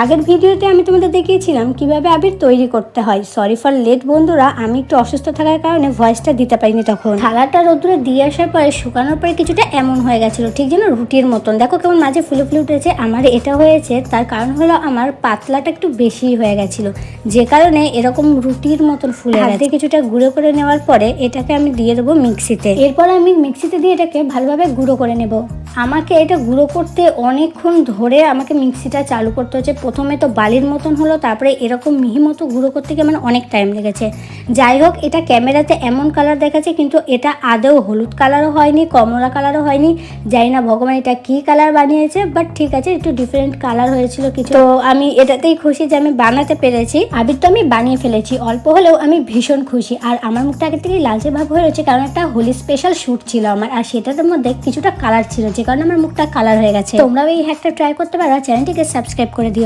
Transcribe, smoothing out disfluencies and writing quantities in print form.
আগের ভিডিওতে আমি তোমাদের দেখিয়েছিলাম কিভাবে আবির তৈরি করতে হয়। সরি ফর লেট বন্ধুরা, আমি একটু অসুস্থ থাকার কারণে ভয়েসটা দিতে পারিনি তখন। থালাটা রোদ্দুরে দিয়ে আসার পরে শুকানোর পরে কিছুটা এমন হয়ে গেছিল, ঠিক যেন রুটির মতন। দেখো কেমন মাঝে ফুলে ফুলে উঠেছে। আমার এটা হয়েছে তার কারণ হলো আমার পাতলাটা একটু বেশি হয়ে গেছিল, যে কারণে এরকম রুটির মতন ফুলে গেছে। কিছুটা গুঁড়ো করে নেওয়ার পরে এটাকে আমি দিয়ে দেবো মিক্সিতে। এরপর আমি মিক্সিতে দিয়ে এটাকে ভালোভাবে গুঁড়ো করে নেব। আমাকে এটা গুঁড়ো করতে অনেকক্ষণ ধরে আমাকে মিক্সিটা চালু করতে হচ্ছে। প্রথমে তো বালির মতন হলো, তারপরে এরকম মিহি মতো গুঁড়ো করতে গিয়ে মানে অনেক টাইম লেগেছে। যাই হোক, এটা ক্যামেরাতে এমন কালার দেখাচ্ছে, কিন্তু এটা আদৌ হলুদ কালারও হয়নি, কমলা কালারও হয়নি। জানি না ভগবান এটা কী কালার বানিয়েছে, বাট ঠিক আছে, একটু ডিফারেন্ট কালার হয়েছিল কিছু। তো আমি এটাতেই খুশি যে আমি বানাতে পেরেছি। আবির তো আমি বানিয়ে ফেলেছি, অল্প হলেও আমি ভীষণ খুশি। আর আমার মুখটা আগে থেকেই লালচে ভাব হয়ে রয়েছে, কারণ একটা হোলি স্পেশাল শ্যুট ছিল আমার, আর সেটার মধ্যে কিছুটা কালার ছিল, যে কারণে আমার মুখটা কালার হয়ে গেছে। তোমরাও এই হ্যাকটা ট্রাই করতে পারো, চ্যানেলটিকে সাবস্ক্রাইব করে দিও।